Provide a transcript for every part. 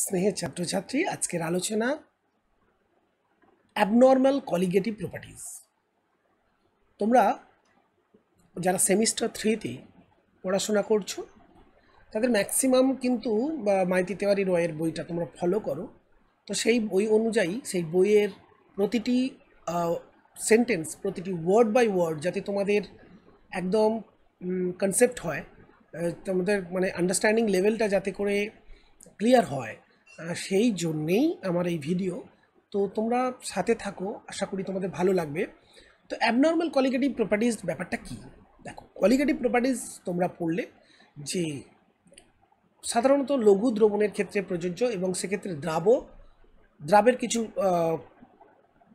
স্নেহের ছাত্রছাত্রী, আজকের আলোচনা অ্যাবনর্মাল কলিগেটিভ প্রপার্টিজ। তোমরা যারা সেমিস্টার 3-তে পড়াশোনা করছো তাদের ম্যাক্সিমাম কিন্তু মাইতি তেওয়ারি রয়ের বইটা তোমরা ফলো করো। তো সেই বই অনুযায়ী সেই বইয়ের প্রতিটি সেন্টেন্স, প্রতিটি ওয়ার্ড বাই ওয়ার্ড যাতে তোমাদের একদম কনসেপ্ট হয়, তোমাদের মানে আন্ডারস্ট্যান্ডিং লেভেলটা যাতে করে ক্লিয়ার হয়, সেই জন্যেই আমার এই ভিডিও। তো তোমরা সাথে থাকো, আশা করি তোমাদের ভালো লাগবে। তো অ্যাবনর্মাল কলিগেটিভ প্রপার্টিজ ব্যাপারটা কী? দেখো, কলিগেটিভ প্রপার্টিজ তোমরা পড়লে যে সাধারণত লঘু দ্রবণের ক্ষেত্রে প্রযোজ্য, এবং সেক্ষেত্রে দ্রাবের কিছু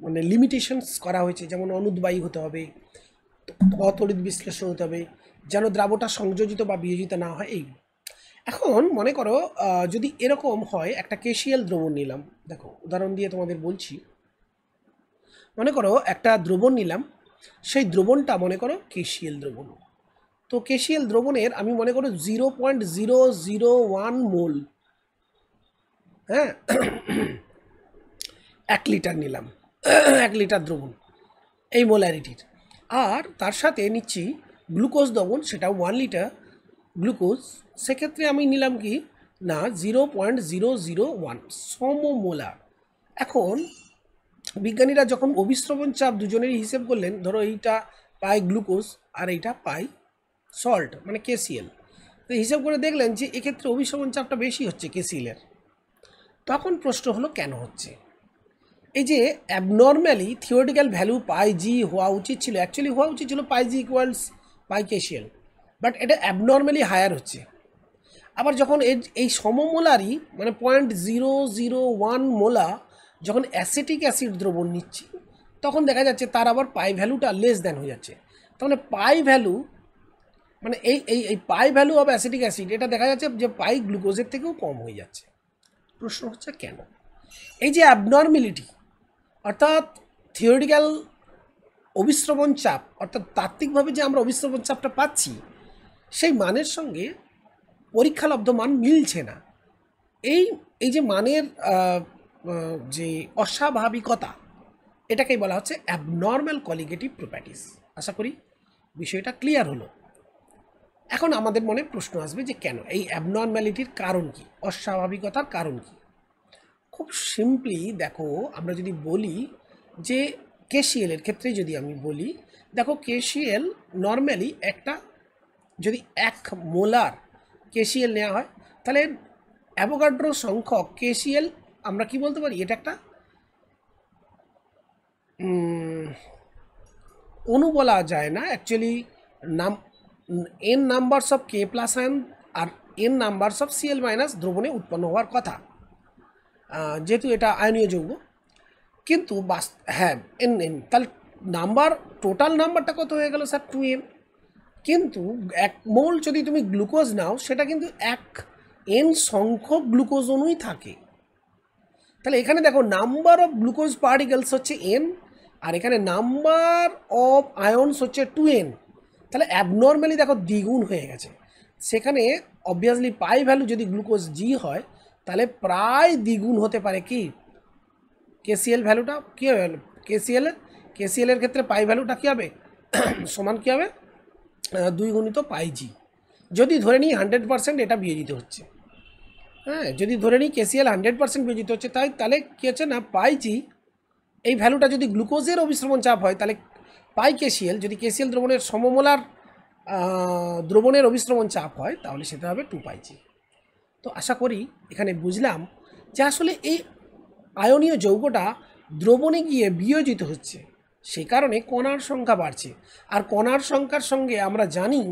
মানে লিমিটেশনস করা হয়েছে, যেমন অনুদ্বায়ী হতে হবে, অতড়িৎ বিশ্লেষণ হতে হবে, যেন দ্রাবটা সংযোজিত বা বিয়োজিত না হয়। এই এখন মনে করো যদি এরকম হয়, একটা কেশিয়াল দ্রবণ নিলাম। দেখো, উদাহরণ দিয়ে তোমাদের বলছি। মনে করো একটা দ্রবণ নিলাম, সেই দ্রবণটা মনে করো কেশিয়াল দ্রবণ। তো কেশিয়াল দ্রবণের আমি মনে করো 0.001 মোল, হ্যাঁ, 1 লিটার নিলাম, 1 লিটার দ্রবণ এই মোলারিটির। আর তার সাথে নিচ্ছি গ্লুকোজ দ্রবণ, সেটা 1 লিটার গ্লুকোজ। সেক্ষেত্রে আমি নিলাম কি না 0.001 সমমোলার। এখন বিজ্ঞানীরা যখন অভিস্রবণ চাপ দুজনেরই হিসেব করলেন, ধরো এইটা পাই গ্লুকোজ আর এইটা পাই সল্ট মানে কেসিএল, তো হিসাব করে দেখলেন যে এক্ষেত্রে অভিস্রবণ চাপটা বেশি হচ্ছে কেসিএলের। তখন প্রশ্ন হলো কেন হচ্ছে? এই যে অ্যাবনর্ম্যালি থিওরিটিক্যাল ভ্যালু পাই জি হওয়া উচিত ছিল, অ্যাকচুয়ালি হওয়া উচিত ছিল পাই জি ইকুয়ালস পাই কেসিএল, বাট এটা অ্যাবনর্ম্যালি হায়ার হচ্ছে। আবার যখন এই সমমোলারই মানে 0.001 মোলা যখন অ্যাসিটিক অ্যাসিড দ্রবণ নিচ্ছি, তখন দেখা যাচ্ছে তার আবার পাই ভ্যালুটা লেস দ্যান হয়ে যাচ্ছে। তাহলে পাই ভ্যালু মানে এই এই এই পাই ভ্যালু অফ অ্যাসিটিক অ্যাসিড, এটা দেখা যাচ্ছে যে পাই গ্লুকোজের থেকেও কম হয়ে যাচ্ছে। প্রশ্ন হচ্ছে কেন? এই যে অ্যাবনর্মালিটি, অর্থাৎ থিওরিটিক্যাল অভিস্রবণ চাপ, অর্থাৎ তাত্ত্বিকভাবে যে আমরা অভিস্রবণ চাপটা পাচ্ছি, সেই মানের সঙ্গে পরীক্ষালব্ধ মান মিলছে না। এই এই যে মানের যে অস্বাভাবিকতা, এটাকেই বলা হচ্ছে অ্যাবনর্মাল কলিগেটিভ প্রপার্টিস। আশা করি বিষয়টা ক্লিয়ার হলো। এখন আমাদের মনে প্রশ্ন আসবে যে কেন, এই অ্যাবনর্ম্যালিটির কারণ কি, অস্বাভাবিকতার কারণ কি? খুব সিম্পলি দেখো, আমরা যদি বলি যে কেসিএলের ক্ষেত্রে যদি আমি বলি, দেখো কেসিএল নর্মালি একটা যদি 1 মোলার কেসিএল নেওয়া হয়, তাহলে অ্যাভোগাড্রো সংখ্যক কেসিএল আমরা কি বলতে পারি, এটা একটা অণু বলা যায় না, অ্যাকচুয়ালি নাম n numbers of K plus ion আর n numbers of Cl minus দ্রবণে উৎপন্ন হওয়ার কথা, যেহেতু এটা আয়নীয় যৌগ। কিন্তু হ্যাঁ এন এন, তাহলে নাম্বার টোটাল নাম্বারটা কত হয়ে গেল স্যার? 2n। কিন্তু 1 মোল যদি তুমি গ্লুকোজ নাও, সেটা কিন্তু 1 n সংখ্যক গ্লুকোজ অণুই থাকে। তাহলে এখানে দেখো নাম্বার অফ গ্লুকোজ পার্টিকেলস হচ্ছে n, আর এখানে নাম্বার অফ আয়নস হচ্ছে 2n। তাহলে অ্যাবনর্মালি দেখো দ্বিগুণ হয়ে গেছে। সেখানে অবভিয়াসলি পাই ভ্যালু যদি গ্লুকোজ জি হয়, তাহলে প্রায় দ্বিগুণ হতে পারে কি কেসিএল ভ্যালুটা। কী হবে কেসিএলের ক্ষেত্রে পাই ভ্যালুটা কী হবে? সমান কী হবে? 2 গুণিত পাই জি। যদি ধরে নিই 100% এটা বিয়োজিত হচ্ছে, হ্যাঁ, যদি ধরে নিই কেসিএল 100% বিয়োজিত হচ্ছে, তাহলে কী হচ্ছে না পাই জি এই ভ্যালুটা যদি গ্লুকোজের অভিস্রবণ চাপ হয়, তাহলে পাই কেসিএল যদি কেসিএল দ্রবণের সমমোলার দ্রবণের অভিস্রবণ চাপ হয়, তাহলে সেটা হবে 2 পাই জি। তো আশা করি এখানে বুঝলাম যে আসলে এই আয়নীয় যৌগটা দ্রবণে গিয়ে বিয়োজিত হচ্ছে, সেই কারণে কণার সংখ্যা বাড়ছে। আর কণার সংখ্যার সঙ্গে আমরা জানি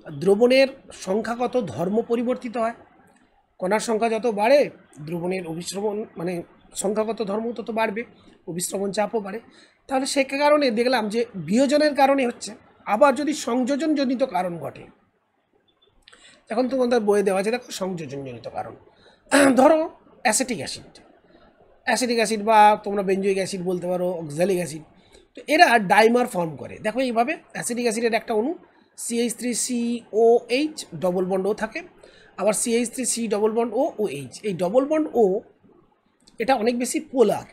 দ্রবণের সংখ্যাগত ধর্ম পরিবর্তিত হয়। কণার সংখ্যা যত বাড়ে, দ্রবণের অভিস্রবণ মানে সংখ্যাগত ধর্ম তত বাড়বে, অভিস্রবণ চাপও বাড়ে। তাহলে সে কারণে দেখলাম যে বিয়োজনের কারণে হচ্ছে। আবার যদি সংযোজনজনিত কারণ ঘটে, এখন তোমাদের বইয়ে দেওয়া আছে, দেখো সংযোজনজনিত কারণ, ধরো অ্যাসিটিক অ্যাসিড বা তোমরা বেঞ্জোইক অ্যাসিড বলতে পারো, অক্সালিক অ্যাসিড। তো এরা ডাইমার ফর্ম করে। দেখো এইভাবে অ্যাসিটিক অ্যাসিডের একটা অণু CH3COH ডবল বন্ডও থাকে, আবার CH3 C ডবল বন্ড ও OH, এই ডবল বন্ড ও এটা অনেক বেশি পোলার,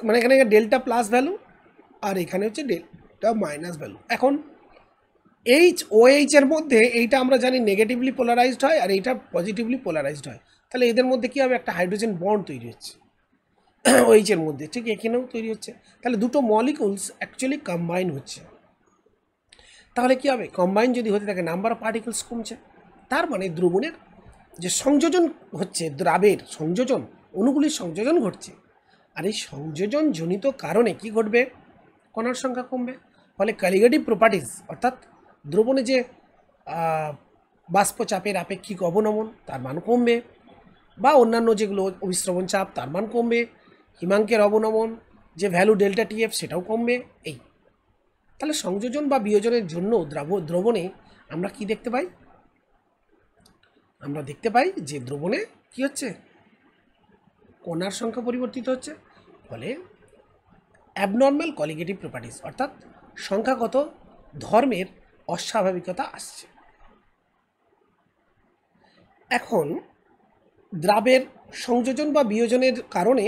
মানে এখানে ডেল্টা প্লাস ভ্যালু আর এখানে হচ্ছে ডেল্টা মাইনাস ভ্যালু। এখন OH এর মধ্যে এইটা আমরা জানি নেগেটিভলি পোলারাইজড হয় আর এইটা পজিটিভলি পোলারাইজড হয়, তাহলে এদের মধ্যে কী হবে, একটা হাইড্রোজেন বন্ড তৈরি হচ্ছে OH এর মধ্যে, ঠিক এখানেও তৈরি হচ্ছে। তাহলে দুটো মলিকুলস অ্যাকচুয়ালি কম্বাইন হচ্ছে, তাহলে কী হবে, কম্বাইন যদি হতে থাকে নাম্বার অফ পার্টিকেলস কমছে, তার মানে দ্রবণের যে সংযোজন হচ্ছে, দ্রাবের সংযোজন, অণুগুলির সংযোজন ঘটছে, আর এই সংযোজন জনিত কারণে কি ঘটবে, কণার সংখ্যা কমবে। ফলে কলিগেটিভ প্রপার্টিজ অর্থাৎ দ্রবণে যে বাষ্পচাপের আপেক্ষিক অবনমন তার মান কমবে, বা অন্যান্য যেগুলো অভিস্রবণ চাপ তার মান কমবে, হিমাঙ্কের অবনমন যে ভ্যালু ডেল্টা TF সেটাও কমবে। এই তাহলে সংযোজন বা বিয়োজনের জন্য দ্রবণে আমরা কি দেখতে পাই, আমরা দেখতে পাই যে দ্রবণে কি হচ্ছে, কণার সংখ্যা পরিবর্তিত হচ্ছে, ফলে অ্যাবনর্মাল কলিগেটিভ প্রপার্টিজ অর্থাৎ সংখ্যাগত ধর্মের অস্বাভাবিকতা আসছে। এখন দ্রাবের সংযোজন বা বিয়োজনের কারণে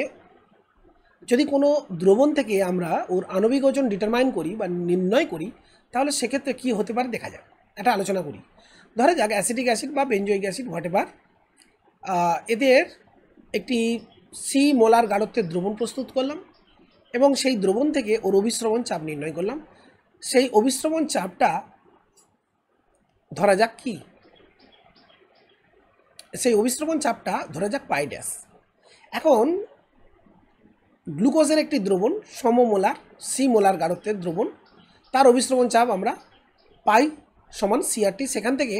যদি কোনো দ্রবণ থেকে আমরা ওর আণবিক ওজন ডিটারমাইন করি বা নির্ণয় করি, তাহলে সেক্ষেত্রে কী হতে পারে দেখা যাক, এটা আলোচনা করি। ধরা যাক অ্যাসিটিক অ্যাসিড বা বেঞ্জোইক অ্যাসিড হোয়াটএভার, এদের একটি C মোলার গাঢ়ত্বের দ্রবণ প্রস্তুত করলাম এবং সেই দ্রবণ থেকে ওর অভিস্রবণ চাপ নির্ণয় করলাম। সেই অভিস্রবণ চাপটা ধরা যাক কি, সেই অভিস্রবণ চাপটা ধরা যাক পাই ড্যাশ। এখন গ্লুকোজের একটি দ্রবণ সমমোলার C মোলার গাঢ়ত্বের দ্রবণ, তার অভিস্রবণ চাপ আমরা পাই সমান CRT, সেখান থেকে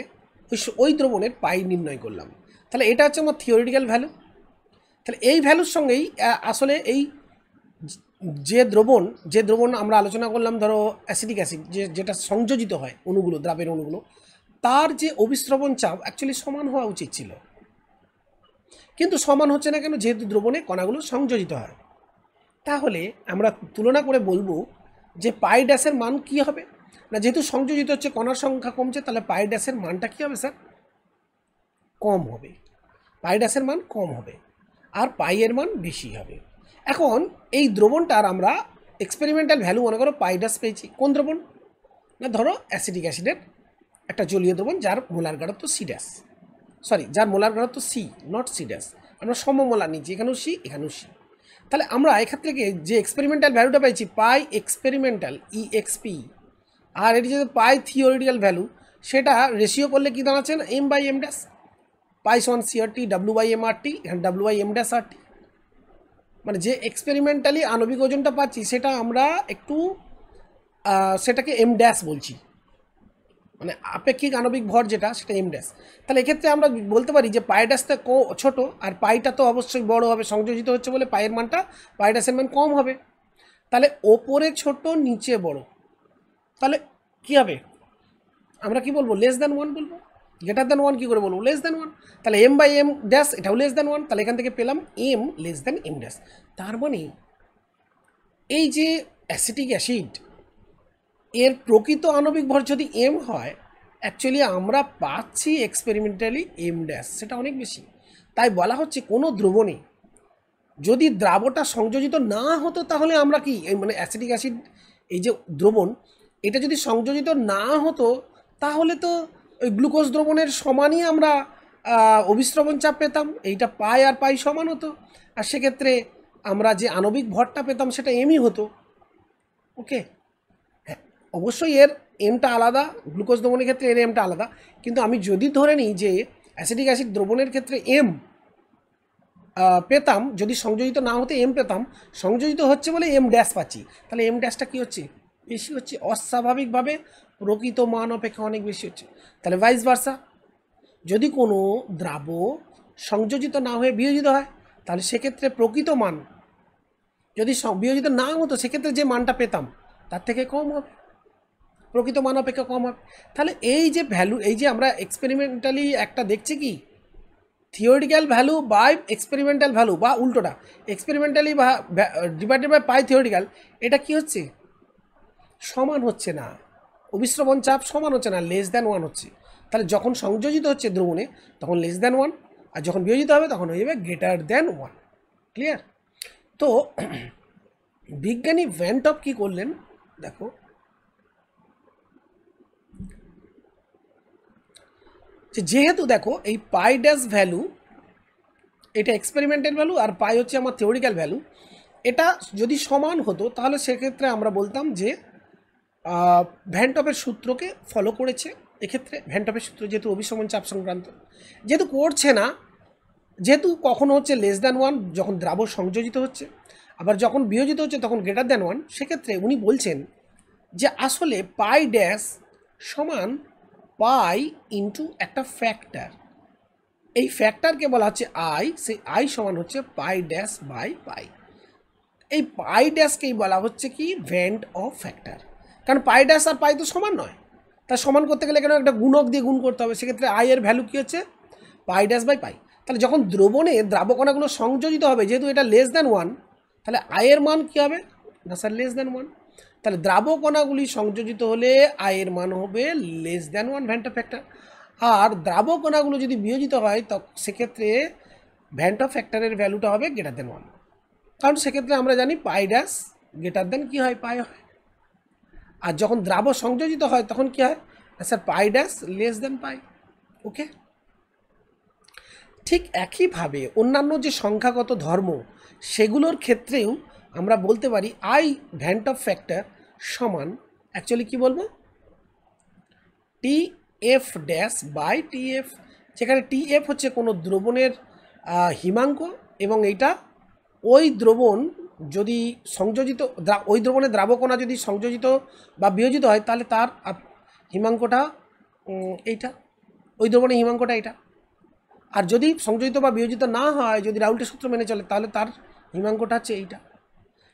ওই দ্রবণের পাই নির্ণয় করলাম। তাহলে এটা হচ্ছে আমার থিওরিটিক্যাল ভ্যালু। তাহলে এই ভ্যালুর সঙ্গেই আসলে এই যে দ্রবণ আমরা আলোচনা করলাম, ধরো অ্যাসিটিক অ্যাসিড যেটা সংযোজিত হয় অণুগুলো, দ্রাবের অণুগুলো, তার যে অভিস্রবণ চাপ অ্যাকচুয়ালি সমান হওয়া উচিত ছিল, কিন্তু সমান হচ্ছে না কেন, যেহেতু দ্রবণে কণাগুলো সংযোজিত হয়। তাহলে আমরা তুলনা করে বলবো যে পাই ড্যাশের মান কী হবে না, যেহেতু সংযোজিত হচ্ছে কণার সংখ্যা কমছে, তাহলে পাই ড্যাশের মানটা কী হবে স্যার, কম হবে। পাই ড্যাশের মান কম হবে আর পাই এর মান বেশি হবে। এখন এই দ্রবণটার আমরা এক্সপেরিমেন্টাল ভ্যালু মনে করো পাই ড্যাশ পেয়েছি, কোন দ্রবণ না, ধরো অ্যাসিটিক অ্যাসিডের একটা জলীয় দ্রবণ যার মোলার গাঢ়ত্ব C ড্যাশ, যার মোলার গাঢ়ত্ব C নট C ড্যাশ, আমরা সমমোলার নিচ্ছি, এখানেও C এখানেও C। তাহলে আমরা এখান থেকে যে এক্সপেরিমেন্টাল ভ্যালুটা পাইছি পাই এক্সপেরিমেন্টাল EXP, আর এটি যদি পাই থিওরিটিক্যাল ভ্যালু, সেটা রেশিও করলে কী দাঁড়াচ্ছে না M/M ড্যাশ, পাই সমান CRT W/MRT, এখানে W/M ড্যাশ RT। মানে যে এক্সপেরিমেন্টালি আণবিক ওজনটা পাচ্ছি সেটা আমরা একটু সেটাকে M ড্যাশ বলছি, মানে আপেক্ষিক আণবিক ভর যেটা সেটা M ড্যাশ। তাহলে এক্ষেত্রে আমরা বলতে পারি যে পাই ড্যাশটা ছোট আর পাইটা তো অবশ্যই বড় হবে, সংযোজিত হচ্ছে বলে পাইয়ের মানটা, পাই ড্যাশের মান কম হবে। তাহলে ওপরে ছোট নিচে বড়, তাহলে কী হবে, আমরা কি বলবো, লেস দ্যান 1 বলবো, গ্রেটার দ্যান 1 কী করে বলবো, লেস দ্যান 1। তাহলে M/M ড্যাশ এটাও লেস দ্যান 1, তাহলে এখান থেকে পেলাম M less than M dash. তার মানে এই যে অ্যাসিটিক অ্যাসিড এর প্রকৃত আণবিক ভর যদি M হয়, অ্যাকচুয়ালি আমরা পাচ্ছি এক্সপেরিমেন্টালি M ড্যাশ, সেটা অনেক বেশি। তাই বলা হচ্ছে কোনো দ্রবণে যদি দ্রাবটা সংযোজিত না হতো, তাহলে আমরা কি মানে অ্যাসিটিক অ্যাসিড এই যে দ্রবণ, এটা যদি সংযোজিত না হতো, তাহলে তো ওই গ্লুকোজ দ্রবণের সমানই আমরা অভিস্রবণ চাপ পেতাম, এইটা পাই আর পাই সমান হতো, আর সেক্ষেত্রে আমরা যে আণবিক ভরটা পেতাম সেটা এমই হতো। ওকে, হ্যাঁ অবশ্যই এর এমটা আলাদা, গ্লুকোজ দ্রবণের ক্ষেত্রে এর এমটা আলাদা, কিন্তু আমি যদি ধরে নিই যে অ্যাসিটিক অ্যাসিড দ্রবণের ক্ষেত্রে এম পেতাম, যদি সংযোজিত না হতে এম পেতাম, সংযোজিত হচ্ছে বলে M ড্যাশ পাচ্ছি, তাহলে M ড্যাশটা কী হচ্ছে, বেশি হচ্ছে, অস্বাভাবিকভাবে প্রকৃত মান অপেক্ষা অনেক বেশি হচ্ছে। তাহলে ভাইস ভার্সা, যদি কোনো দ্রাব সংযোজিত না হয়ে বিয়োজিত হয়, তাহলে সেক্ষেত্রে প্রকৃত মান যদি বিয়োজিত না হতো, সেক্ষেত্রে যে মানটা পেতাম তার থেকে কম হবে, প্রকৃত মান অপেক্ষা কম হবে। তাহলে এই যে ভ্যালু, এই যে আমরা এক্সপেরিমেন্টালি একটা দেখছি কি theoretical value by experimental value, বা উল্টোটা এক্সপেরিমেন্টালি বা ডিভাইডেড বাই পাই থিওরিটিক্যাল, এটা কি হচ্ছে, সমান হচ্ছে না, অভিস্রবণ চাপ সমান হচ্ছে না, লেস দ্যান 1 হচ্ছে। তাহলে যখন সংযোজিত হচ্ছে দ্রবণে তখন লেস দ্যান 1, আর যখন বিয়োজিত হবে তখন হয়ে যাবে গ্রেটার দ্যান 1। ক্লিয়ার? তো বিজ্ঞানী ভ্যান টপ কী করলেন দেখো, যেহেতু দেখো এই পাই ড্যাশ ভ্যালু এটা এক্সপেরিমেন্টাল ভ্যালু আর পাই হচ্ছে আমার থিওরিক্যাল ভ্যালু, এটা যদি সমান হতো তাহলে সেক্ষেত্রে আমরা বলতাম যে ভ্যান টপের সূত্রকে ফলো করেছে। এক্ষেত্রে ভ্যান টপের সূত্র যেহেতু অভিসরণ চাপ সংক্রান্ত, যেহেতু করছে না, যেহেতু কখনো হচ্ছে লেস দ্যান 1 যখন দ্রাবক সংযোজিত হচ্ছে, আবার যখন বিয়োজিত হচ্ছে তখন গ্রেটার দ্যান 1, সেক্ষেত্রে উনি বলছেন যে আসলে পাই ড্যাশ সমান পাই ইন্টু একটা ফ্যাক্টর, এই ফ্যাক্টরকে বলা হচ্ছে আই, সেই আই সমান হচ্ছে পাই ড্যাশ বাই পাই। এই পাই ড্যাশকেই বলা হচ্ছে কি ভ্যান অফ ফ্যাক্টর, কারণ পাই ড্যাশ আর পাই তো সমান নয়, তা সমান করতে গেলে কেন একটা গুণক দিয়ে গুণ করতে হবে, সেক্ষেত্রে আই এর ভ্যালু কী হচ্ছে পাই ড্যাশ বাই পাই। তাহলে যখন দ্রবণে দ্রাবকণাগুলো সংযোজিত হবে, যেহেতু এটা লেস দ্যান 1, তাহলে আয়ের মান কী হবে না স্যার লেস দ্যান 1। তাহলে দ্রাবকণাগুলি সংযোজিত হলে আয়ের মান হবে less than 1 van Hoff factor, আর দ্রাবকণাগুলো যদি বিয়োজিত হয় সেক্ষেত্রে ভ্যান অফ ফ্যাক্টরের ভ্যালুটা হবে গ্রেটার দ্যান 1, কারণ সেক্ষেত্রে আমরা জানি পাই ড্যাশ গ্রেটার দ্যান কী হয় পাই হয়, আর যখন দ্রাবক সংযোজিত হয় তখন কী হয় sir pi dash less than pi. Okay, ঠিক একইভাবে অন্যান্য যে সংখ্যাগত ধর্ম সেগুলোর ক্ষেত্রেও আমরা বলতে পারি আই ভ্যান অফ ফ্যাক্টর সমান অ্যাকচুয়ালি কী বলবো T F dash by T F, যেখানে টি এফ হচ্ছে কোনো দ্রবণের হিমাঙ্ক, এবং এইটা ওই দ্রবণ যদি সংযোজিত ওই দ্রবণের দ্রাবকণা যদি সংযোজিত বা বিয়োজিত হয় তাহলে তার হিমাঙ্কটা এইটা, ওই দ্রবণের হিমাঙ্কটা এটা, আর যদি সংযোজিত বা বিয়োজিত না হয়, যদি রাউল্টের সূত্র মেনে চলে, তাহলে তার হিমাঙ্কটা হচ্ছে এইটা।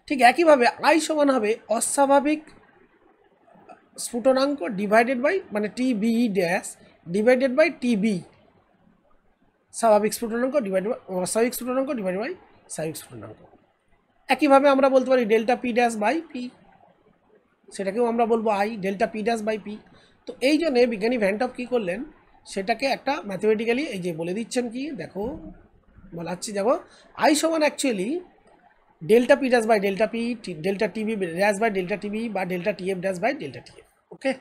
ঠিক একইভাবে আই সমান হবে অস্বাভাবিক স্ফুটনাঙ্ক ডিভাইডেড বাই মানে T B dash divided by T B, স্বাভাবিক স্ফুটনাঙ্ক ডিভাইডেড বাই অস্বাভাবিক স্ফুটনাঙ্ক ডিভাইডেড বাই স্বাভাবিক স্ফুটনাঙ্ক। একইভাবে আমরা বলতে পারি delta P dash by P, সেটাকেও আমরা বলবো i delta P dash by P. তো এই জন্যে বিজ্ঞানী ভ্যান টপ কী করলেন, সেটাকে একটা ম্যাথমেটিক্যালি এই যে বলে দিচ্ছেন কি দেখো বলাচ্ছি, দেখো আই সমান actually delta P dash by delta p, delta Tb dash by delta Tb বা delta Tf dash by delta Tf. Okay,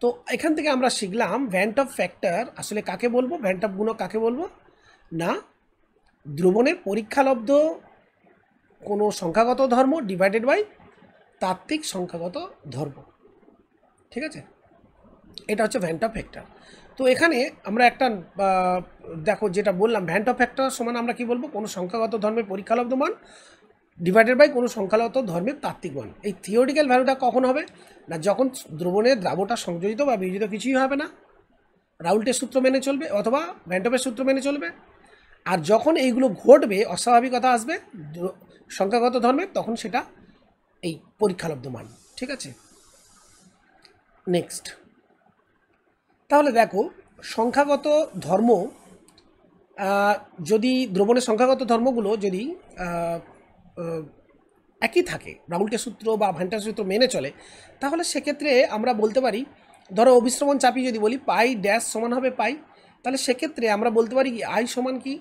তো এখান থেকে আমরা শিখলাম ভ্যান টপ ফ্যাক্টর আসলে কাকে বলবো, ভ্যান টপ গুণক কাকে বলবো না, দ্রবণের পরীক্ষালব্ধ কোনো সংখ্যাগত ধর্ম ডিভাইডেড বাই তাত্ত্বিক সংখ্যাগত ধর্ম। ঠিক আছে, এটা হচ্ছে ভ্যান টপ ফ্যাক্টর। তো এখানে আমরা একটা দেখো যেটা বললাম ভ্যান টপ ফ্যাক্টর সমান আমরা কি বলবো কোনো সংখ্যাগত ধর্মের পরীক্ষালব্ধ মান ডিভাইডেড বাই কোনো সংখ্যাগত ধর্মের তাত্ত্বিক মান। এই থিওরিক্যাল ভ্যালুটা কখন হবে না, যখন দ্রবণের দ্রাবটা সংযোজিত বা বিয়োজিত কিছুই হবে না, রাউল্টের সূত্র মেনে চলবে অথবা ভ্যান টপের সূত্র মেনে চলবে, আর যখন এইগুলো ঘটবে অস্বাভাবিকতা আসবে সংখ্যাগত ধর্মের, তখন সেটা এই পরীক্ষালব্ধ মান। ঠিক আছে, নেক্সট তাহলে দেখো সংখ্যাগত ধর্ম যদি দ্রবণের সংখ্যাগত ধর্মগুলো যদি একই থাকে, রাউল্টের সূত্র বা ভ্যান্টার সূত্র মেনে চলে, তাহলে সেক্ষেত্রে আমরা বলতে পারি ধরো অভিস্রবণ চাপি যদি বলি পাই ড্যাশ সমান হবে পাই, তাহলে সেক্ষেত্রে আমরা বলতে পারি কি আই সমান কি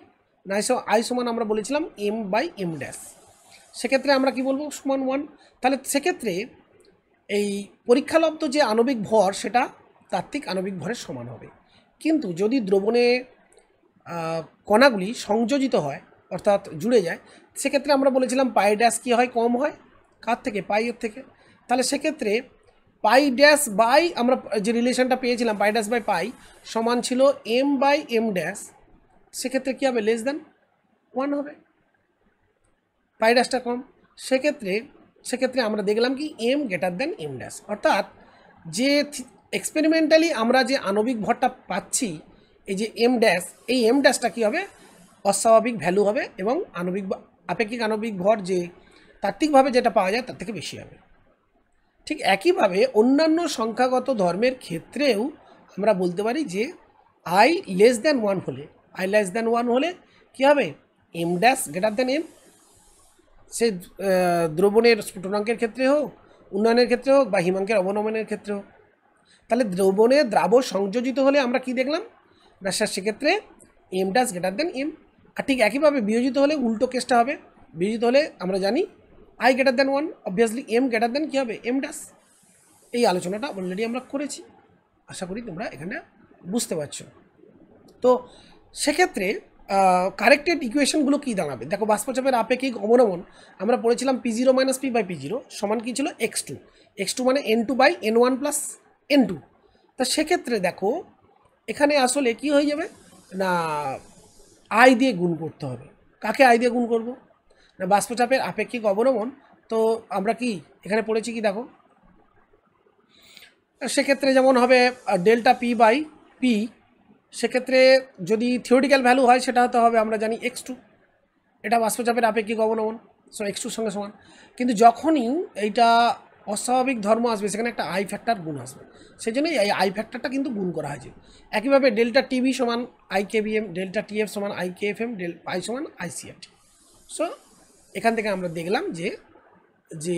না, আই সমান আমরা বলেছিলাম এম বাই এম ড্যাশ, সেক্ষেত্রে আমরা কি বলবো সমান 1। তাহলে সেক্ষেত্রে এই পরীক্ষালব্ধ যে আণবিক ভর সেটা তাত্ত্বিক আণবিক ভরের সমান হবে। কিন্তু যদি দ্রবণে কণাগুলি সংযোজিত হয় অর্থাৎ জুড়ে যায়, সেক্ষেত্রে আমরা বলেছিলাম পাই ড্যাশ কী হয় কম হয় কার থেকে পাইয়ের থেকে, তাহলে সেক্ষেত্রে পাই ড্যাশ বাই আমরা যে রিলেশনটা পেয়েছিলাম পাই ড্যাশ বাই পাই সমান ছিল এম বাই এম ড্যাশ, সেক্ষেত্রে কী হবে লেস দ্যান 1 হবে, পাই ড্যাশটা কম, সেক্ষেত্রে আমরা দেখলাম কি M greater than M dash, অর্থাৎ যে এক্সপেরিমেন্টালি আমরা যে আণবিক ভরটা পাচ্ছি এই যে এম ড্যাশ, এই এম ড্যাশটা কী হবে অস্বাভাবিক ভ্যালু হবে এবং আণবিক আপেক্ষিক আণবিক ভর যে তাত্ত্বিকভাবে যেটা পাওয়া যায় তার থেকে বেশি হবে। ঠিক একইভাবে অন্যান্য সংখ্যাগত ধর্মের ক্ষেত্রেও আমরা বলতে পারি যে আই লেস দ্যান 1 হলে কী হবে m dash greater than m, সে দ্রবণের স্ফুটনাঙ্কের ক্ষেত্রে হোক, উন্নয়নের ক্ষেত্রে হোক বা হিমাঙ্কের অবনমনের ক্ষেত্রে হোক। তাহলে দ্রবণে দ্রাব সংযোজিত হলে আমরা কি দেখলাম না স্যার, সেক্ষেত্রে m dash greater than m. আর ঠিক একইভাবে বিয়োজিত হলে উল্টো কেসটা হবে। বিয়োজিত হলে আমরা জানি i greater than 1, obviously m greater than কী হবে, এম ড্যাশ। এই আলোচনাটা অলরেডি আমরা করেছি, আশা করি তোমরা এখানে বুঝতে পারছো। তো সেক্ষেত্রে কারেক্টেড ইকুয়েশনগুলো কী দাঁড়াবে, দেখো বাষ্পচাপের আপেক্ষিক অবনমন আমরা পড়েছিলাম P0 minus P by P0 সমান কী ছিল, x2। x2 মানে N2 by N1 plus N2। তা সেক্ষেত্রে দেখো এখানে আসলে কি হয়ে যাবে না, আই দিয়ে গুণ করতে হবে। কাকে আই দিয়ে গুণ করব না, বাষ্পচাপের আপেক্ষিক অবনমন। তো আমরা কি এখানে পড়েছি কি দেখো, সেক্ষেত্রে যেমন হবে ডেল্টা পি বাই পি, সেক্ষেত্রে যদি থিওরিটিক্যাল ভ্যালু হয় সেটা হতে হবে আমরা জানি x2, এটা বাষ্পচাপের আপেক্ষিক অবনমন, সো x2 সঙ্গে সমান। কিন্তু যখনই এইটা অস্বাভাবিক ধর্ম আসবে সেখানে একটা আই ফ্যাক্টর গুণ আসবে, সেই জন্যই এই আই ফ্যাক্টরটা কিন্তু গুণ করা হয়েছে। একইভাবে ডেল্টা টিভি সমান আই কেবিএম, ডেল্টা টিএফ সমান আই কেএফএম, আই সমান আইসিএফটি। সো এখান থেকে আমরা দেখলাম যে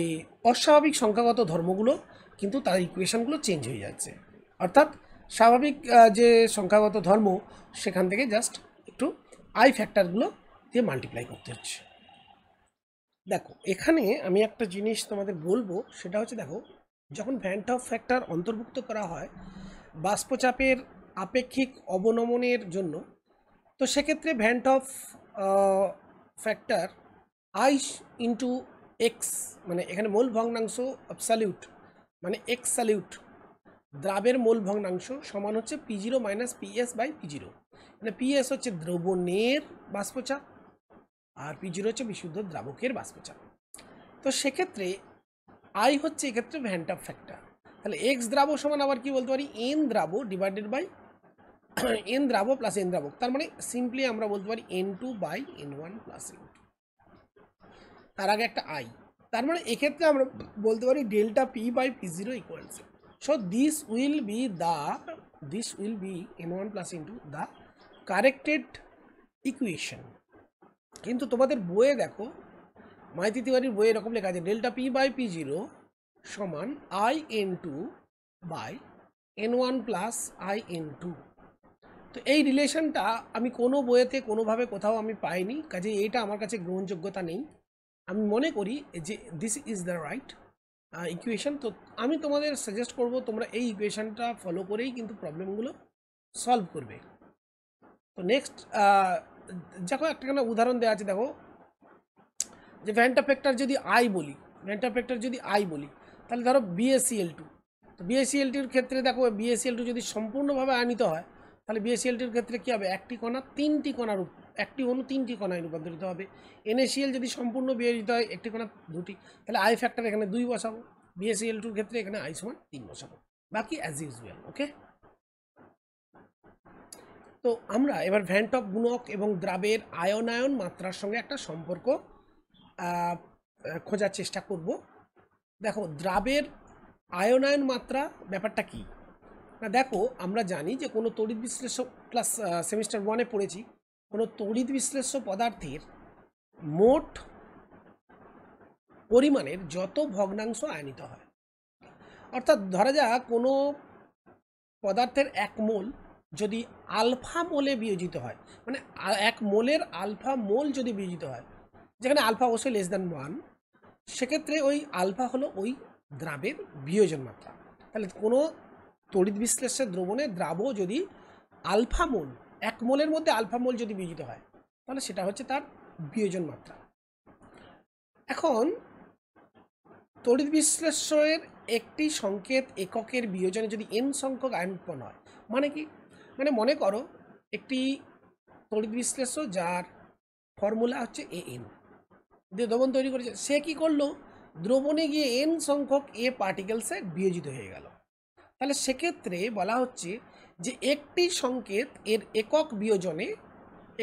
অস্বাভাবিক সংখ্যাগত ধর্মগুলো কিন্তু তার ইকুয়েশনগুলো চেঞ্জ হয়ে যাচ্ছে, অর্থাৎ স্বাভাবিক যে সংখ্যাগত ধর্ম সেখান থেকে জাস্ট একটু আই ফ্যাক্টরগুলো দিয়ে মাল্টিপ্লাই করতে হচ্ছে। দেখো এখানে আমি একটা জিনিস তোমাদের বলবো, সেটা হচ্ছে দেখো যখন ভ্যান টপ ফ্যাক্টর অন্তর্ভুক্ত করা হয় বাষ্পচাপের আপেক্ষিক অবনমনের জন্য, তো সেক্ষেত্রে van Hoff factor I into x, মানে এখানে মোল ভগ্নাংশ অবসলিউট মানে এক্স স্যালিউট দ্রাবের মোল ভগ্নাংশ সমান হচ্ছে P0 minus PS by P0। মানে PS হচ্ছে দ্রবণের বাষ্পচাপ আর P0 হচ্ছে বিশুদ্ধ দ্রাবকের বাষ্পচাপ। তো সেক্ষেত্রে আই হচ্ছে এক্ষেত্রে ভ্যান টপ ফ্যাক্টর। তাহলে এক্স দ্রাব সমান আবার কি বলতে পারি, এন দ্রাব ডিভাইডেড বাই এন দ্রাব প্লাস এন দ্রাবক, তার মানে সিম্পলি আমরা বলতে পারি N2 by N1 plus N2, তার আগে একটা আই। তার মানে এক্ষেত্রে আমরা বলতে পারি delta P by P0 equals, so this will be N1 plus N2 the corrected equation. কিন্তু তোমাদের বইয়ে দেখো মাইতি তিওয়ারির বইয়ে এরকম লেখা আছে ডেল্টা পি বাই P0 সমান IN2 by N1 plus IN2। তো এই রিলেশনটা আমি কোনো বইয়েতে কোনোভাবে কোথাও আমি পাইনি, কাজে এটা আমার কাছে গ্রহণযোগ্যতা নেই। আমি মনে করি যে this is the right equation. তো আমি তোমাদের সাজেস্ট করব তোমরা এই ইকুয়েশনটা ফলো করেই কিন্তু প্রবলেমগুলো সলভ করবে। তো নেক্সট দেখো একটা উদাহরণ দেওয়া আছে, দেখো যে ভ্যান টপ ফ্যাক্টর যদি আই বলি, তাহলে ধরো BaCl2। তো BaCl2-র ক্ষেত্রে দেখো BaCl2 যদি সম্পূর্ণভাবে আয়নিত হয় তাহলে BaCl2-র ক্ষেত্রে কী হবে, একটি কণা তিনটি কণার একটি অণু তিনটি কণায় রূপান্তরিত হবে। NaCl যদি সম্পূর্ণ বিয়োজিত হয় একটি কণা দুটি, তাহলে আই ফ্যাক্টর এখানে 2 বসাবো। BaCl2-র ক্ষেত্রে এখানে আই সমান 3 বসাবো, বাকি অ্যাজ ইউজুয়াল। ওকে, তো আমরা এবার ভ্যান টপ গুণক এবং দ্রাবের আয়নায়ন মাত্রার সঙ্গে একটা সম্পর্ক খোঁজার চেষ্টা করব। দেখো দ্রাবের আয়নায়ন মাত্রা ব্যাপারটা কি না, দেখো আমরা জানি যে কোনো তড়িৎ বিশ্লেষ্য ক্লাস সেমিস্টার 1-এ পড়েছি, কোনো তড়িৎ বিশ্লেষ্য পদার্থের মোট পরিমাণের যত ভগ্নাংশ আয়নিত হয়, অর্থাৎ ধরা যাক কোনো পদার্থের 1 মোল যদি আলফা মোলে বিয়োজিত হয়, মানে 1 মোলের আলফা মোল যদি বিয়োজিত হয়, যেখানে আলফা অবশ্যই লেস দ্যান 1, সেক্ষেত্রে ওই আলফা হলো ওই দ্রাবের বিয়োজন মাত্রা। তাহলে কোনো তড়িৎ বিশ্লেষ্যের দ্রবণে দ্রাব যদি আলফা মোল 1 মোলের মধ্যে আলফা মোল যদি বিয়োজিত হয় তাহলে সেটা হচ্ছে তার বিয়োজন মাত্রা। এখন তড়িৎ বিশ্লেষ্যের একটি সংকেত এককের বিয়োজনে যদি n সংখ্যক আয়ন উৎপন্ন হয়, মানে কি, মানে মনে করো একটি তড়িৎ বিশ্লেষ্য যার ফর্মুলা হচ্ছে AN দিয়ে দ্রবণ তৈরি করেছে, সে কি করলো, দ্রবণে গিয়ে n সংখ্যক A পার্টিকেলসে বিয়োজিত হয়ে গেল। তাহলে সেক্ষেত্রে বলা হচ্ছে যে একটি সংকেত এর একক বিয়োজনে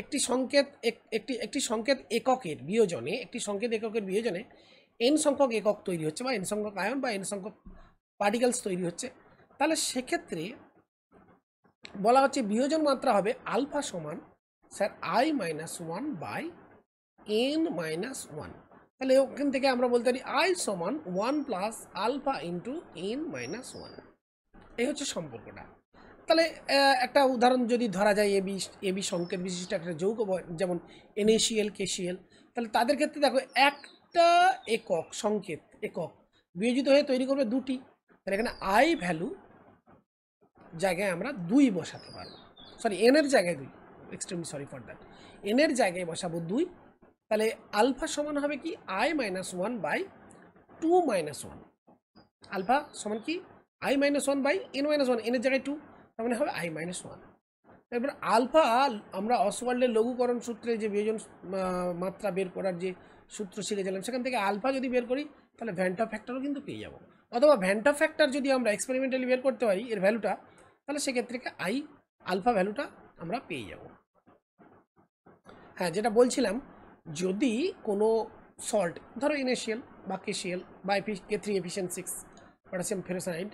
একটি সংকেত এককের বিয়োজনে n সংখ্যক একক তৈরি হচ্ছে, বা n সংখ্যক আয়ন বা n সংখ্যক পার্টিকেলস তৈরি হচ্ছে। তাহলে সেক্ষেত্রে বলা হচ্ছে বিয়োজন মাত্রা হবে আলফা সমান স্যার I-1 বাই n-1। তাহলে ওখান থেকে আমরা বলতে পারি I সমান 1 প্লাস আলফা ইন্টু n-1। এই হচ্ছে সম্পর্কটা। তাহলে একটা উদাহরণ যদি ধরা যায়, এবি সংকেত বিশিষ্ট একটা যৌগ যেমন NaCl KCl, তাহলে তাদের ক্ষেত্রে দেখো একটা একক সংকেত একক বিয়োজিত হয়ে তৈরি করবে দুটি। তাহলে এখানে আই ভ্যালু জায়গায় আমরা 2 বসাতে পারবো, সরি এনের জায়গায় 2, এক্সট্রিমলি সরি ফর দ্যাট, এনের জায়গায় বসাবো 2। তাহলে আলফা সমান হবে কি I-1/2-1, আলফা সমান কি I-1/n-1, এনের জায়গায় 2, তার মানে হবে I-1। এবার আলফা আমরা অসওয়াল্ডের লঘুকরণ সূত্রে যে বিয়োজন মাত্রা বের করার যে সূত্র শিখেছিলাম, সেখান থেকে আলফা যদি বের করি তাহলে ভ্যান্টা ফ্যাক্টরও কিন্তু পেয়ে যাব। অথবা ভ্যান্টা ফ্যাক্টর যদি আমরা এক্সপেরিমেন্টালি বের করতে পারি এর ভ্যালুটা, তাহলে সেক্ষেত্রে আলফা ভ্যালুটা আমরা পেয়ে যাব। হ্যাঁ, যেটা বলছিলাম, যদি কোনো সল্ট ধরো NaCl বা KCl বা K3 পটাশিয়াম ফেরোসাইনাইড,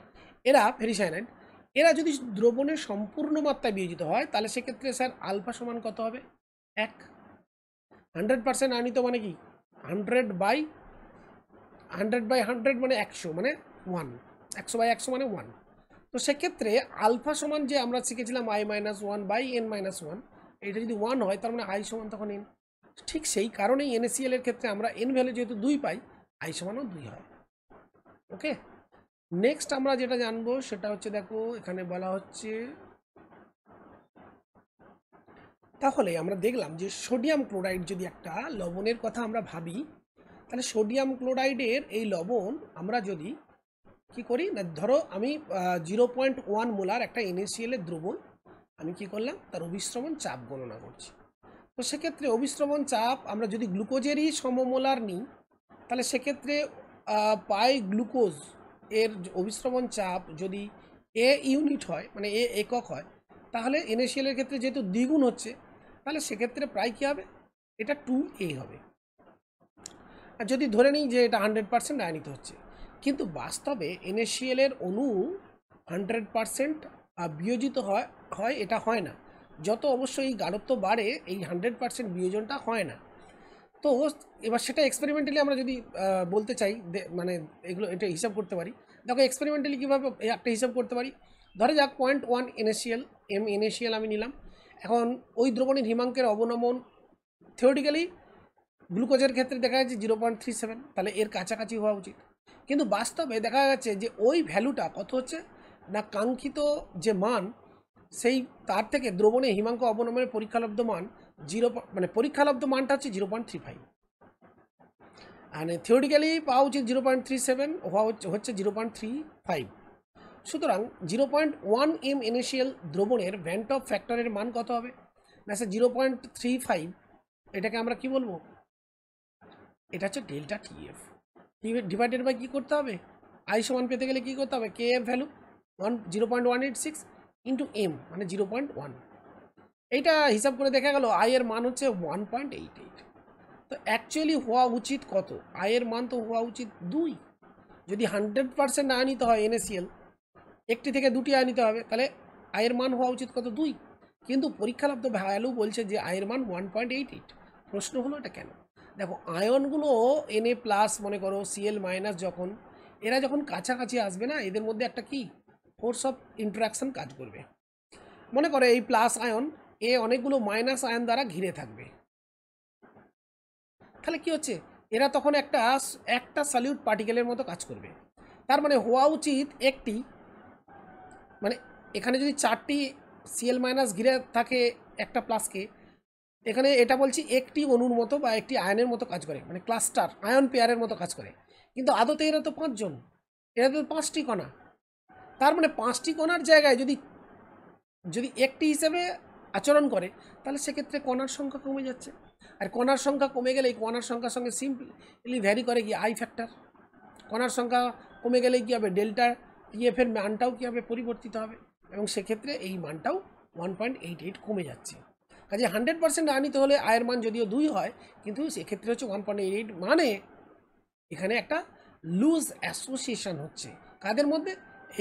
এরা যদি দ্রবণের সম্পূর্ণ মাত্রায় বিয়োজিত হয়, তাহলে সেক্ষেত্রে স্যার আলফা সমান কত হবে 1। 100% আনিত মানে কি 100/100 মানে 100 মানে 1, 100/100 মানে 1। তো সেক্ষেত্রে আলফা সমান যে আমরা শিখেছিলাম I-1/n-1, এটা যদি 1 হয় তার মানে I সমান তখন n। ঠিক সেই কারণেই NaCl এর ক্ষেত্রে আমরা n ভ্যালু যেহেতু 2 পাই, I সমানও 2 হয়। ওকে, নেক্সট আমরা যেটা জানবো সেটা হচ্ছে, দেখো এখানে বলা হচ্ছে, তাহলে আমরা দেখলাম যে সোডিয়াম ক্লোরাইড যদি একটা লবণের কথা আমরা ভাবি, তাহলে সোডিয়াম ক্লোরাইডের এই লবণ আমরা যদি কি করি না, ধরো আমি 0.1 মোলার একটা NaCl এর দ্রবণ আমি কি করলাম, তার অভিস্রবণ চাপ গণনা করছি। তো সেক্ষেত্রে অভিস্রবণ চাপ আমরা যদি গ্লুকোজেরই সমমোলার নিই, তাহলে সেক্ষেত্রে পাই গ্লুকোজ এর অভিস্রবণ চাপ যদি A ইউনিট হয়, মানে A একক হয়, তাহলে NaCl এর ক্ষেত্রে যেহেতু দ্বিগুণ হচ্ছে, তাহলে সেক্ষেত্রে প্রায় কী হবে, এটা 2A হবে। আর যদি ধরে নিই যে এটা 100% আয়নিত হচ্ছে, কিন্তু বাস্তবে NaCl এর অণু 100% বিয়োজিত হয় এটা হয় না। যত অবশ্যই গাঢ়ত্ব বাড়ে এই 100% বিয়োজনটা হয় না। তো এবার সেটা এক্সপেরিমেন্টালি আমরা যদি বলতে চাই, মানে এগুলো এটা হিসাব করতে পারি। দেখো এক্সপেরিমেন্টালি কীভাবে একটা হিসাব করতে পারি, ধরে যাক 0.1 NaCl আমি নিলাম। এখন ওই দ্রবণের হিমাঙ্কের অবনমন থিওরিটিক্যালি গ্লুকোজের ক্ষেত্রে দেখা যাচ্ছে 0.37, তাহলে এর কাছাকাছি হওয়া উচিত। কিন্তু বাস্তবে দেখা যাচ্ছে যে ওই ভ্যালুটা কত হচ্ছে না, কাঙ্ক্ষিত যে মান সেই তার থেকে দ্রবণে হিমাঙ্ক অবনমনের পরীক্ষালব্ধ মান মানে পরীক্ষালব্ধ মানটা হচ্ছে 0.35, মানে থিওরিটিক্যালি পাওয়া উচিত 0.37, হওয়া হচ্ছে 0.35। সুতরাং 0.1 NaCl দ্রবণের ভ্যান্ট অফ ফ্যাক্টরের মান কত হবে না স্যার 0.35। এটাকে আমরা কি বলবো, এটা হচ্ছে ডেল্টা TF ডিভাইডেড বাই কী করতে হবে, I সমান পেতে গেলে কী করতে হবে, KF ভ্যালু 0.186 ইন্টু M মানে 0.1। এইটা হিসাব করে দেখা গেল I এর মান হচ্ছে 1.88। তো অ্যাকচুয়ালি হওয়া উচিত কত, I এর মান তো হওয়া উচিত 2। যদি 100% আয়নিত হয় NaCl, একটি থেকে দুটি আয়নিত হবে, তাহলে I এর মান হওয়া উচিত কত, 2। কিন্তু পরীক্ষালব্ধ ভ্যালু বলছে যে I এর মান 1.88। প্রশ্ন হলো এটা কেন। দেখো আয়নগুলো Na+ মনে করো Cl- যখন এরা যখন কাছাকাছি আসবে না, এদের মধ্যে একটা কি ফোর্স অফ ইন্টারাকশন কাজ করবে। মনে করো এই প্লাস আয়ন এ অনেকগুলো মাইনাস আয়ন দ্বারা ঘিরে থাকবে, তাহলে কি হচ্ছে, এরা তখন একটা সলিউট পার্টিকেলের মতো কাজ করবে। তার মানে হওয়া উচিত একটি, মানে এখানে যদি 4টি Cl- ঘিরে থাকে একটা প্লাসকে, এখানে এটা বলছি একটি অণুর মতো বা একটি আয়নের মতো কাজ করে, মানে ক্লাস্টার আয়ন পেয়ারের মতো কাজ করে। কিন্তু আদতে এরা তো 5 জন, এরা তো 5টি কণা। তার মানে 5টি কণার জায়গায় যদি একটি হিসেবে আচরণ করে, তাহলে সেক্ষেত্রে কণার সংখ্যা কমে যাচ্ছে। আর কণার সংখ্যা কমে গেলে এই কণার সংখ্যার সঙ্গে সিম্পলি ভ্যারি করে কি I ফ্যাক্টর। কণার সংখ্যা কমে গেলে কী হবে, ডেল্টা TF এর মানটাও কী হবে, পরিবর্তিত হবে, এবং সেক্ষেত্রে এই মানটাও 1.88 কমে যাচ্ছে। কাজে 100% আয়নিত হলে আয়ের মান যদিও 2 হয়, কিন্তু সেক্ষেত্রে হচ্ছে 1.88, মানে এখানে একটা লুজ অ্যাসোসিয়েশন হচ্ছে কাদের মধ্যে,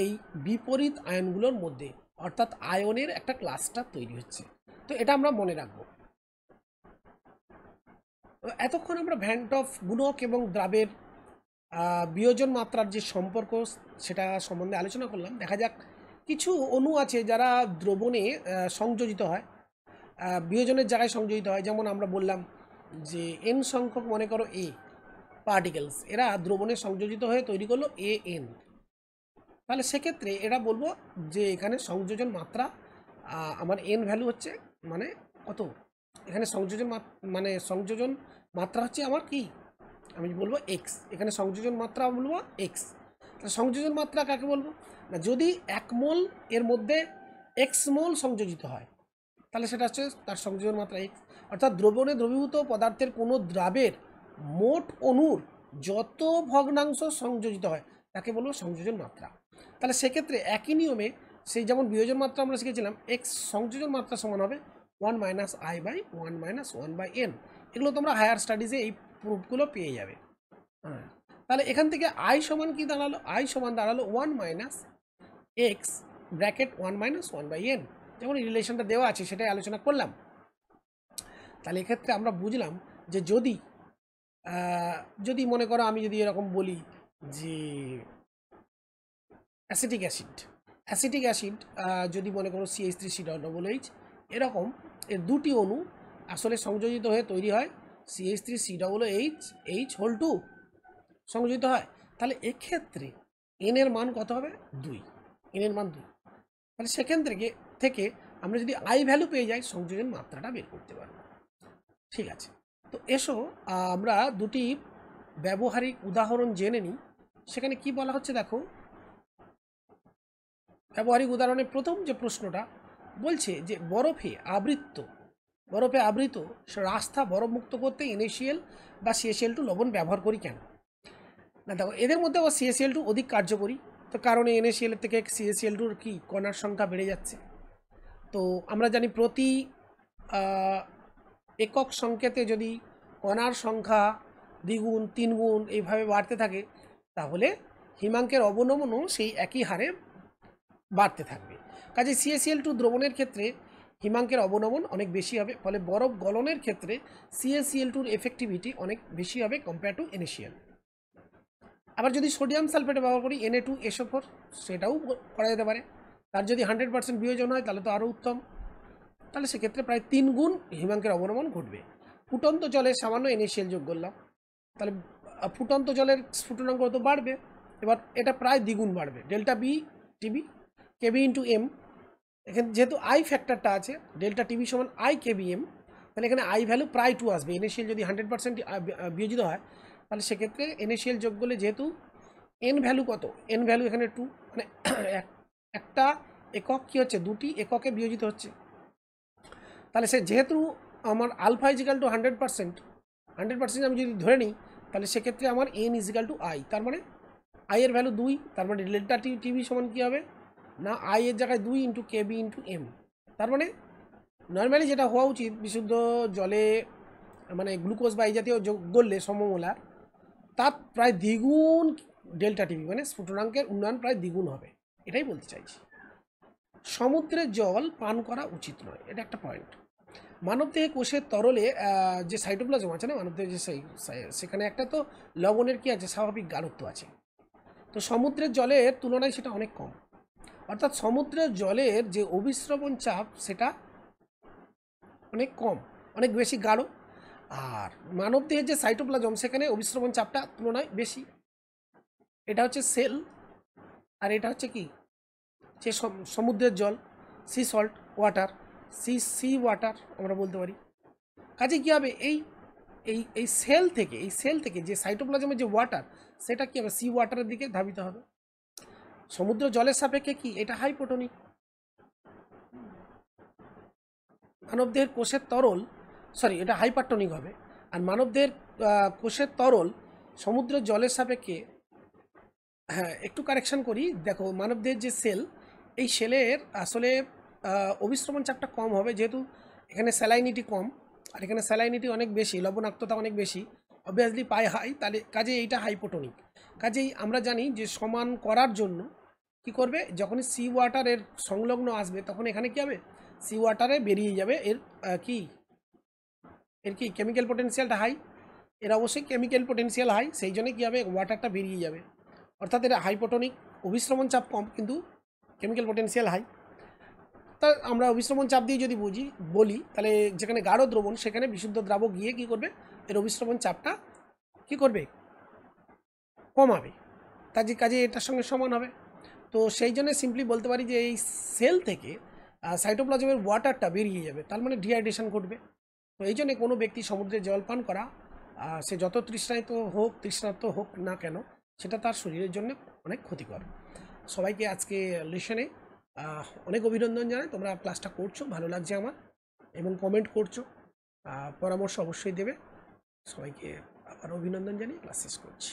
এই বিপরীত আয়নগুলোর মধ্যে, অর্থাৎ আয়নের একটা ক্লাস্টার তৈরি হচ্ছে। তো এটা আমরা মনে রাখবো। এতক্ষণ আমরা ভ্যান্ট অফ গুণক এবং দ্রাবের বিয়োজন মাত্রার যে সম্পর্ক সেটা সম্বন্ধে আলোচনা করলাম। দেখা যাক কিছু অণু আছে যারা দ্রবণে সংযোজিত হয়, বিয়োজনের জায়গায় সংযোজিত হয়। যেমন আমরা বললাম যে এন সংখ্যক, মনে করো এ পার্টিকেলস, এরা দ্রবণে সংযোজিত হয়ে তৈরি করলো এ এন। তাহলে সেক্ষেত্রে এটা বলবো যে এখানে সংযোজন মাত্রা, আমার এন ভ্যালু হচ্ছে মানে কত, এখানে সংযোজন মানে সংযোজন মাত্রা হচ্ছে আমার কি, আমি বলবো এক্স, এখানে সংযোজন মাত্রা বলবো এক্স। তাহলে সংযোজন মাত্রা কাকে বলবো না, যদি 1 মোল এর মধ্যে এক্স মোল সংযোজিত হয় তাহলে সেটা হচ্ছে তার সংযোজন মাত্রা এক্স। অর্থাৎ দ্রবণে দ্রবীভূত পদার্থের কোনো দ্রাবের মোট অণুর যত ভগ্নাংশ সংযোজিত হয় তাকে বলবো সংযোজন মাত্রা। তাহলে সেক্ষেত্রে একই নিয়মে সেই যেমন বিয়োজন মাত্রা আমরা শিখেছিলাম, এক্স সংযোজন মাত্রা সমান হবে 1 minus i by 1 minus 1 by N. এগুলো তোমরা হায়ার স্টাডিজে এই প্রুফগুলো পেয়ে যাবে। হ্যাঁ, তাহলে এখান থেকে আই সমান কি দাঁড়ালো, আই সমান দাঁড়ালো 1 minus x bracket 1 minus 1 by N, যেমন রিলেশনটা দেওয়া আছে সেটাই আলোচনা করলাম। তাহলে এক্ষেত্রে আমরা বুঝলাম যে যদি মনে করো আমি যদি এরকম বলি যে অ্যাসিটিক অ্যাসিড যদি মনে করো CH3COOH, এরকম এর দুটি অণু আসলে সংযোজিত হয়ে তৈরি হয় CH3COOH সংযোজিত হয়। তাহলে এক্ষেত্রে এন এর মান কত হবে 2, এন এর মান 2। তাহলে সেখান থেকে আমরা যদি আই ভ্যালু পেয়ে যাই সংযোজন মাত্রাটা বের করতে পারবো। ঠিক আছে, তো এসো আমরা দুটি ব্যবহারিক উদাহরণ জেনে নিই। সেখানে কি বলা হচ্ছে দেখো, ব্যবহারিক উদাহরণে প্রথম যে প্রশ্নটা বলছে যে বরফে আবৃত রাস্তা বরফমুক্ত করতে NaCl বা CaCl2 লবণ ব্যবহার করি কেন। না দেখো, এদের মধ্যে আবার CaCl2 অধিক কার্যকরী, তো কারণে NaCl এর থেকে CaCl2 কি কণার সংখ্যা বেড়ে যাচ্ছে। তো আমরা জানি প্রতি একক সংকেতে যদি কণার সংখ্যা 2 গুণ 3 গুণ এইভাবে বাড়তে থাকে তাহলে হিমাঙ্কের অবনমনও সেই একই হারে বাড়তে থাকবে। কাজে CaCl2 দ্রবণের ক্ষেত্রে হিমাঙ্কের অবনমন অনেক বেশি হবে, ফলে বরফ গলনের ক্ষেত্রে CaCl2-র এফেক্টিভিটি অনেক বেশি হবে কম্পেয়ার টু NaCl। আবার যদি সোডিয়াম সালফেট ব্যবহার করি Na2SO4, সেটাও করা যেতে পারে। তার যদি 100% বিয়োজন হয় তাহলে তো আরও উত্তম। তাহলে সেক্ষেত্রে প্রায় 3 গুণ হিমাঙ্কের অবনমন ঘটবে। ফুটন্ত জলে সামান্য NaCl যোগ করলাম, তাহলে ফুটন্ত জলের স্ফুটনাঙ্ক তো বাড়বে, এবার এটা প্রায় দ্বিগুণ বাড়বে, delta B TB KB into M. এখানে যেহেতু আই ফ্যাক্টরটা আছে, ডেল্টা টিবি সমান আই কেবি এম, তাহলে এখানে আই ভ্যালু প্রায় 2 আসবে। NaCl যদি 100% বিয়োজিত হয় তাহলে সেক্ষেত্রে NaCl যোগ করলে যেহেতু এন ভ্যালু কত, এন ভ্যালু এখানে 2, মানে একটা একক কী হচ্ছে, দুটি এককে বিয়োজিত হচ্ছে। তাহলে সে যেহেতু আমার আলফা ইজিক্যাল টু 100% আমি যদি ধরে নিই তাহলে সেক্ষেত্রে আমার এন ইজিক্যাল টু আই, তার মানে আই এর ভ্যালু 2, তার মানে ডেল্টা টিবি সমান কী হবে না আই এর জায়গায় 2 ইন্টু কেবি ইন্টু এম। তার মানে নর্মালি যেটা হওয়া উচিত, বিশুদ্ধ জলে মানে গ্লুকোজ বা এই জাতীয় যোগ করলে সমমোলার, তার প্রায় দ্বিগুণ ডেল্টা টিবি, মানে স্ফুটনাঙ্কের উন্নয়ন প্রায় দ্বিগুণ হবে, এটাই বলতে চাইছি। সমুদ্রের জল পান করা উচিত নয়, এটা একটা পয়েন্ট। মানবদেহে কোষের তরলে যে সাইটোপ্লাজম আছে না মানবদেহে, যে সেখানে একটা তো লবণের কি আছে, স্বাভাবিক গাঢ়ত্ব আছে। তো সমুদ্রের জলের তুলনায় সেটা অনেক কম, অর্থাৎ সমুদ্রের জলের যে অভিস্রবণ চাপ সেটা অনেক কম, অনেক বেশি গাঢ়। আর মানবদেহের যে সাইটোপ্লাজম সেখানে অভিস্রবণ চাপটা তুলনায় বেশি। এটা হচ্ছে সেল, আর এটা হচ্ছে কি যে সমুদ্রের জল, sea salt water, sea water আমরা বলতে পারি। কাজে কী হবে, এই সেল থেকে যে সাইটোপ্লাজমের যে ওয়াটার সেটা কী হবে, সি ওয়াটারের দিকে ধাবিত হবে। সমুদ্র জলের সাপেক্ষে কি এটা হাইপোটনিক। মানবদেহের কোষের তরল, এটা হাইপারটনিক হবে। আর মানবদেহের কোষের তরল সমুদ্রের জলের সাপেক্ষে, হ্যাঁ একটু কারেকশান করি, দেখো মানবদেহের যে সেল, এই সেলের আসলে অভিস্রবণ চাপটা কম হবে, যেহেতু এখানে স্যালাইনিটি কম আর এখানে স্যালাইনিটি অনেক বেশি, লবণাক্ততা অনেক বেশি, অবভিয়াসলি পাই হাই, তাহলে কাজে এইটা হাইপোটনিক। কাজেই আমরা জানি যে সমান করার জন্য কি করবে, যখনই সি ওয়াটারের সংলগ্ন আসবে তখন এখানে কি হবে, সি ওয়াটারে বেরিয়ে যাবে এর কি কেমিক্যাল পোটেনশিয়ালটা হাই, এর অবশ্যই কেমিক্যাল পোটেনশিয়াল হাই, সেই জন্য কী হবে ওয়াটারটা বেরিয়ে যাবে। অর্থাৎ এটা হাইপোটনিক, অভিস্রবণ চাপ কম কিন্তু কেমিক্যাল পটেনশিয়াল হাই। তা আমরা অভিস্রবণ চাপ দিয়ে যদি বলি তাহলে যেখানে গাঢ় দ্রবণ সেখানে বিশুদ্ধ দ্রাবক গিয়ে কী করবে, এর অভিস্রবণ চাপটা কী করবে, কমাবে, কাজে এটার সঙ্গে সমান হবে। তো সেই জন্য সিম্পলি বলতে পারি যে এই সেল থেকে সাইটোপ্লাজমের ওয়াটারটা বেরিয়ে যাবে, তার মানে ডিহাইড্রেশন ঘটবে। তো এই জন্যে কোনো ব্যক্তি সমুদ্রে জল পান করা, সে যত তৃষ্ণার্ত হোক না কেন, সেটা তার শরীরের জন্য অনেক ক্ষতিকর। সবাইকে আজকে লেসনে অনেক অভিনন্দন জানাই, তোমরা ক্লাসটা করছো, ভালো লাগছে আমার, এবং কমেন্ট করছো, পরামর্শ অবশ্যই দেবে। সবাইকে আবার অভিনন্দন জানিয়ে ক্লাস শেষ করছি।